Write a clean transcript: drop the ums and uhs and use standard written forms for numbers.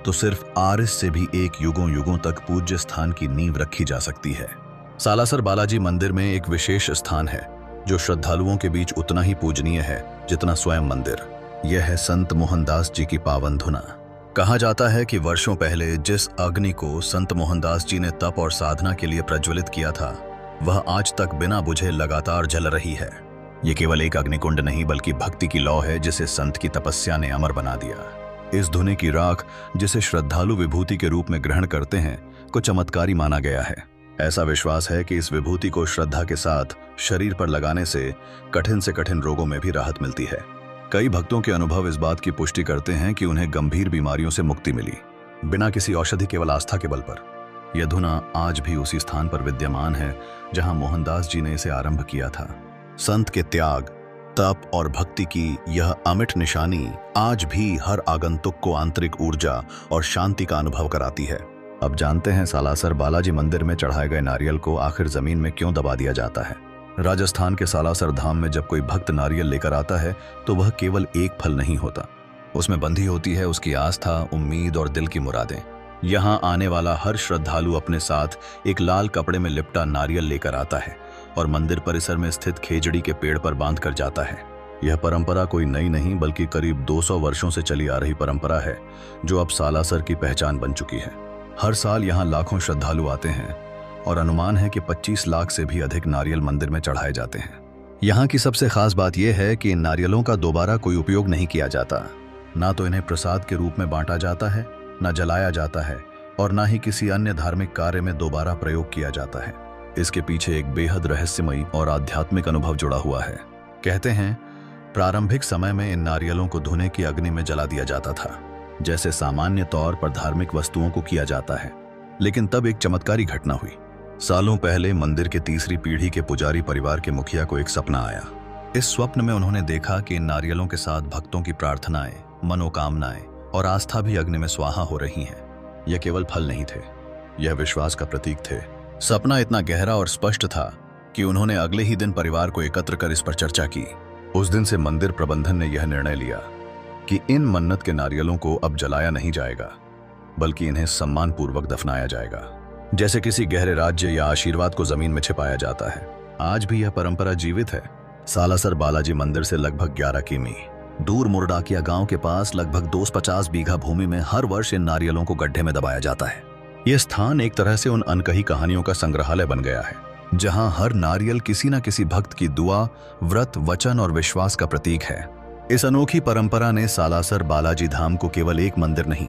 तो सिर्फ आरिस से भी एक युगों युगों तक पूज्य स्थान की नींव रखी जा सकती है। सालासर बालाजी मंदिर में एक विशेष स्थान है जो श्रद्धालुओं के बीच उतना ही पूजनीय है जितना स्वयं मंदिर। यह है संत मोहनदास जी की पावन धुना। कहा जाता है कि वर्षों पहले जिस अग्नि को संत मोहनदास जी ने तप और साधना के लिए प्रज्वलित किया था, वह आज तक बिना बुझे लगातार जल रही है। ये केवल एक अग्निकुंड नहीं बल्कि भक्ति की लौ है जिसे संत की तपस्या ने अमर बना दिया। इस धुने की राख, जिसे श्रद्धालु विभूति के रूप में ग्रहण करते हैं, को चमत्कारी माना गया है। ऐसा विश्वास है कि इस विभूति को श्रद्धा के साथ शरीर पर लगाने से कठिन रोगों में भी राहत मिलती है। कई भक्तों के अनुभव इस बात की पुष्टि करते हैं कि उन्हें गंभीर बीमारियों से मुक्ति मिली, बिना किसी औषधि, केवल आस्था के बल पर। यह धुना आज भी उसी स्थान पर विद्यमान है जहां मोहनदास जी ने इसे आरंभ किया था। संत के त्याग, तप और भक्ति की यह अमिट निशानी आज भी हर आगंतुक को आंतरिक ऊर्जा और शांति का अनुभव कराती है। अब जानते हैं सालासर बालाजी मंदिर में चढ़ाए गए नारियल को आखिर जमीन में क्यों दबा दिया जाता है। राजस्थान के सालासर धाम में जब कोई भक्त नारियल लेकर आता है तो वह केवल एक फल नहीं होता, उसमें बंधी होती है उसकी आस्था, उम्मीद और दिल की मुरादें। यहाँ आने वाला हर श्रद्धालु अपने साथ एक लाल कपड़े में लिपटा नारियल लेकर आता है और मंदिर परिसर में स्थित खेजड़ी के पेड़ पर बांध कर जाता है। यह परंपरा कोई नई नहीं बल्कि करीब 200 वर्षों से चली आ रही परंपरा है जो अब सालासर की पहचान बन चुकी है। हर साल यहाँ लाखों श्रद्धालु आते हैं और अनुमान है कि 25 लाख से भी अधिक नारियल मंदिर में चढ़ाए जाते हैं। यहाँ की सबसे खास बात यह है कि इन नारियलों का दोबारा कोई उपयोग नहीं किया जाता। ना तो इन्हें प्रसाद के रूप में बांटा जाता है, ना जलाया जाता है और ना ही किसी अन्य धार्मिक कार्य में दोबारा प्रयोग किया जाता है। इसके पीछे एक बेहद रहस्यमयी और आध्यात्मिक अनुभव जुड़ा हुआ है। कहते हैं प्रारंभिक समय में इन नारियलों को धुने की अग्नि में जला दिया जाता था, जैसे सामान्य तौर पर धार्मिक वस्तुओं को किया जाता है। लेकिन तब एक चमत्कारी घटना हुई। सालों पहले मंदिर के तीसरी पीढ़ी के पुजारी परिवार के मुखिया को एक सपना आया। इस स्वप्न में उन्होंने देखा कि इन नारियलों के साथ भक्तों की प्रार्थनाएं, मनोकामनाएं और आस्था भी अग्नि में स्वाहा हो रही हैं। यह केवल फल नहीं थे, यह विश्वास का प्रतीक थे। सपना इतना गहरा और स्पष्ट था कि उन्होंने अगले ही दिन परिवार को एकत्र कर इस पर चर्चा की। उस दिन से मंदिर प्रबंधन ने यह निर्णय लिया कि इन मन्नत के नारियलों को अब जलाया नहीं जाएगा, बल्कि इन्हें सम्मानपूर्वक दफनाया जाएगा, जैसे किसी गहरे राज्य या आशीर्वाद को जमीन में छिपाया जाता है। आज भी यह परंपरा जीवित है। सालासर बालाजी मंदिर से लगभग 11 किमी दूर मुरडाकिया गांव के पास लगभग 250 बीघा भूमि में हर वर्ष इन नारियलों को गड्ढे में दबाया जाता है। यह स्थान एक तरह से उन अनकही कहानियों का संग्रहालय बन गया है, जहां हर नारियल किसी न किसी भक्त की दुआ, व्रत, वचन और विश्वास का प्रतीक है। इस अनोखी परंपरा ने सालासर बालाजी धाम को केवल एक मंदिर नहीं